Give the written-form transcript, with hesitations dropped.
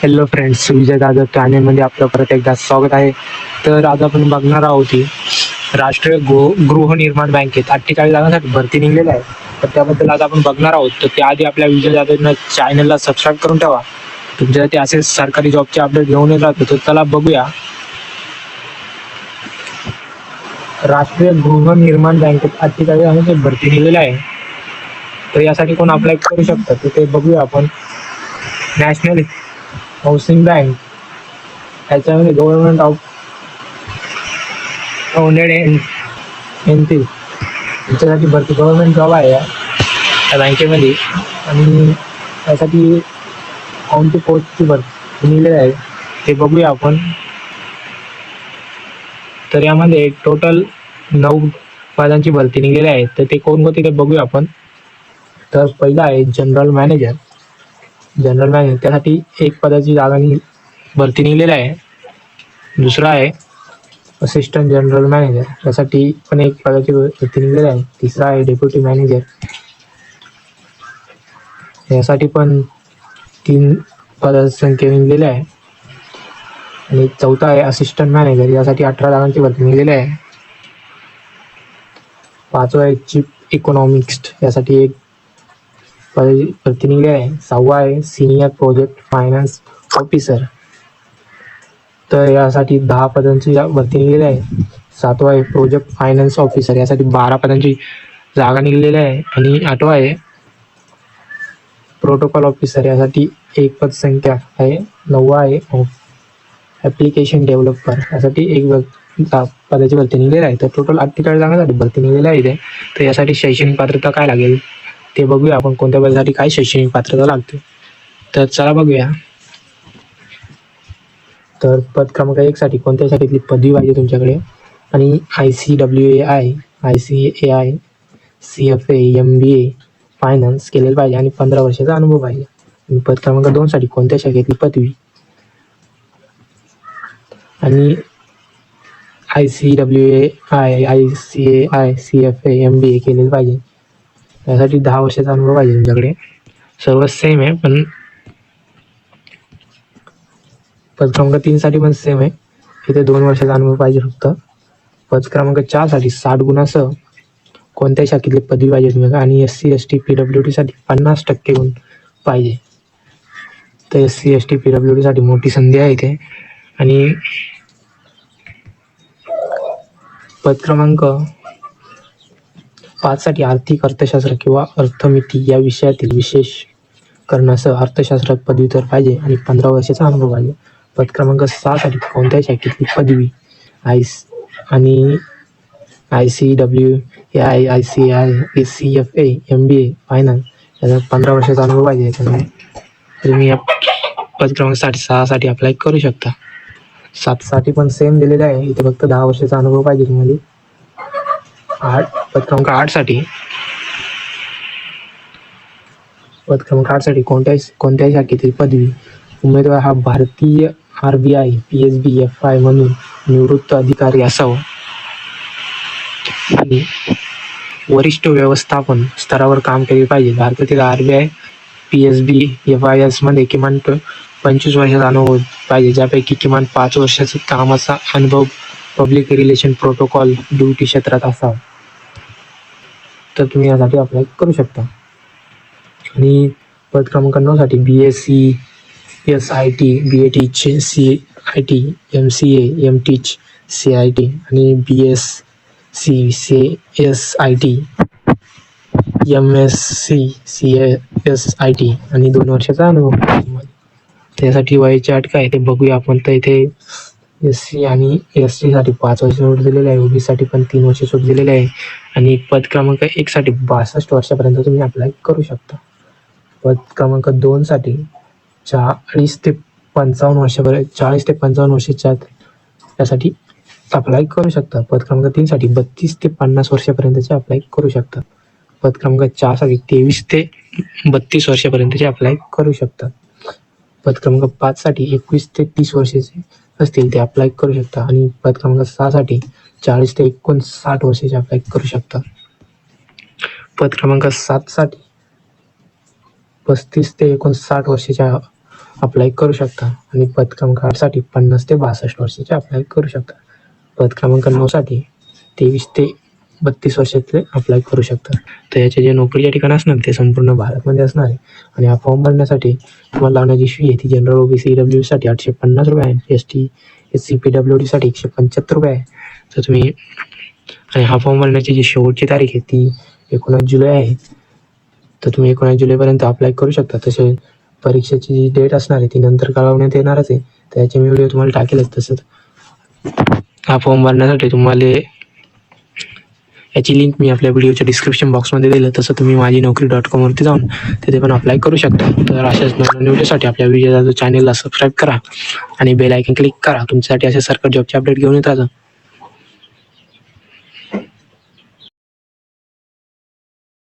Hello friends, Vijay Jadhav चॅनेलमध्ये आपलं परत एकदा स्वागत आहे. तर आज आपण बघणार आहोत की राष्ट्रीय गृहनिर्माण बँकेत 48 जागांसाठी भरती निघलेली आहे. तर त्याबद्दल आज आपण बघणार आहोत. तर त्याआधी आपल्या विजय जाधव चॅनलला सबस्क्राईब करून ठेवा. तुमच्यासाठी असेच सरकारी जॉबचे अपडेट घेऊन येत राहतो. तर चला बघूया. राष्ट्रीय गृहनिर्माण बँकेत 48 जागांसाठी भरती निघलेली आहे. तर यासाठी कोण अप्लाय करू शकतं तर ते बघूया आपण. नॅशनल हाऊसिंग बँक याच्यामध्ये गव्हर्नमेंट ऑफ ओनेड एनपी याच्यासाठी भरती गव्हर्नमेंट जॉब आहे या बँकेमध्ये. आणि त्यासाठी कोणती पोस्टची भरती निघलेली आहे ते बघूया आपण. तर यामध्ये टोटल 9 पदांची भरती निघलेली आहे. तर ते कोणकोणते ते बघूया आपण. तर पहिला आहे जनरल मॅनेजर. त्यासाठी 1 पदाची जागा भरती निघलेली आहे. दुसरा आहे असिस्टंट जनरल मॅनेजर, यासाठी पण 1 पदाची भरती निघलेली आहे. तिसरा आहे डेप्युटी मॅनेजर, यासाठी पण 3 पदाची संख्या निघलेली आहे. आणि चौथा आहे असिस्टंट मॅनेजर, यासाठी 18 जागांची भरती निघलेली आहे. पाचवा आहे चीफ इकॉनॉमिस्ट, यासाठी 1 पदाची भरती निघलेली आहे. 6वा आहे सिनियर प्रोजेक्ट फायनान्स ऑफिसर, तर यासाठी 10 पदांची भरती निघलेली आहे. 7वा आहे प्रोजेक्ट फायनान्स ऑफिसर, यासाठी 12 पदांची जागा निघलेली आहे. आणि 8वा आहे प्रोटोकॉल ऑफिसर, यासाठी 1 पद संख्या आहे. 9वा आहे ॲप्लिकेशन डेव्हलपर, यासाठी 1 पदाची भरती निघलेली आहे. तर टोटल 48 जागांसाठी भरती निघलेली आहे इथे. तर यासाठी शैक्षणिक पात्रता काय लागेल ते बघूया आपण. कोणत्या पदासाठी काय शैक्षणिक पात्रता लागते तर चला बघूया. तर पद क्रमांक 1 साठी कोणत्या शाखेतली पदवी पाहिजे तुमच्याकडे. आणि ICWAI, ICAI, CFA, MBA finance केलेलं पाहिजे आणि 15 वर्षाचा अनुभव पाहिजे. आणि पद क्रमांक 2 साठी कोणत्या शाखेतली पदवी. आणि ICWAI, ICAI, CFA, MBA केलेलं पाहिजे. यासाठी 10 वर्षाचा अनुभव पाहिजे तुमच्याकडे. सर्व सेम आहे, पण पद क्रमांक 3 साठी पण सेम आहे. इथे 2 वर्षाचा अनुभव पाहिजे फक्त. पद क्रमांक 4 साठी 60 गुणासह कोणत्या शाखेतली पदवी पाहिजे तुम्हाला. आणि SC, ST, PWD साठी 50% गुण पाहिजे. तर SC, ST, PWD साठी मोठी संधी आहे इथे. आणि पद क्रमांक 5 साठी आर्थिक अर्थशास्त्र किंवा अर्थमिती या विषयातील विशेष करण्यासह अर्थशास्त्रात पदवीधर पाहिजे आणि 15 वर्षाचा अनुभव पाहिजे. पद क्रमांक 6 साठी कोणत्या शाखेतली पदवी. आणि ICWAI, ICAI, CFA, MBA finance याचा 15 वर्षाचा अनुभव पाहिजे. याच्यामध्ये तुम्ही या पद क्रमांक 6 साठी अप्लाय करू शकता. 7 साठी पण सेम दिलेलं आहे. इथे फक्त 10 वर्षाचा अनुभव पाहिजे तुम्हाला. पद क्रमांक 8 साठी कोणत्याही शाखेतील पदवी. उमेदवार हा भारतीय RBI, PSB, FI म्हणून निवृत्त अधिकारी असावा आणि वरिष्ठ व्यवस्थापन स्तरावर काम केले पाहिजे. भारतातील RBI, PSB, FIS मध्ये किमान 25 वर्षाचा अनुभव पाहिजे, ज्यापैकी किमान 5 वर्षाचा कामाचा अनुभव पब्लिक रिलेशन प्रोटोकॉल ड्युटी क्षेत्रात असावा. तर तुम्ही यासाठी अप्लाय करू शकता. आणि पद क्रमांक 9 साठी BSc, SIT, BATech, CIT, MCA, MTech, CIT आणि BSc, CSIT, MSc, CSIT आणि 2 वर्षाचा अनुभव. त्यासाठी वयाची अट काय ते बघूया आपण. तर इथे SC आणि ST साठी 5 वर्ष सूट दिलेली आहे. OBC साठी पण 3 वर्ष सूट दिलेली आहे. आणि पद क्रमांक 1 साठी 62 वर्षापर्यंत तुम्ही अप्लाय करू शकता. पद क्रमांक 2 साठी 40 ते 55 वर्षाच्या यासाठी अप्लाय करू शकता. पद क्रमांक 3 साठी 32 ते 50 वर्षापर्यंतचे अप्लाय करू शकतात. पद क्रमांक 4 साठी 23 ते 32 वर्षापर्यंतचे अप्लाय करू शकतात. पद क्रमांक 5 साठी 21 ते 30 वर्षाचे असतील ते अप्लाय करू शकता. आणि पद क्रमांक 6 साठी 40 ते 59 वर्षाचे अप्लाय करू शकता. पद क्रमांक 7 साठी 35 ते 59 वर्षाच्या अप्लाय करू शकता आणि पद क्रमांकासाठी 50 ते 62 वर्षाचे अप्लाय करू शकता. पद क्रमांक 9साठी 23 ते 32 वर्षाचे अप्लाय करू शकता. तर याचे जे नोकरीचे ठिकाण असणार ते संपूर्ण भारतमध्ये असणार आहे. आणि हा फॉर्म भरण्यासाठी तुम्हाला लावण्याची फी आहे ती जनरल ओबीसी ईडब्ल्यूसाठी 850 रुपये आहे. ST SC PWDसाठी 175 रुपये आहे. तर तुम्ही आणि हा फॉर्म भरण्याची जी शेवटची तारीख आहे ती 19 जुलै आहे. तर तुम्ही 19 जुलैपर्यंत अप्लाय करू शकता. तसे परीक्षेची जी डेट असणार आहे ती नंतर कळवण्यात येणारच आहे. तर याचे मी व्हिडिओ तुम्हाला टाकेलच. तसंच हा फॉर्म भरण्यासाठी तुम्हाला याची लिंक मी आपल्या व्हिडिओच्या डिस्क्रिप्शन बॉक्समध्ये दिलं. तसं तुम्ही माझी नोकरी.com वरती जाऊन तिथे पण अप्लाय करू शकता. तर अशाच नवीन व्हिडिओसाठी आपल्या व्हिडिओच्या चॅनलला सबस्क्राईब करा आणि बेल आयकॉन क्लिक करा. तुमच्यासाठी असे सरकारी जॉबचे अपडेट घेऊन येत राहतो.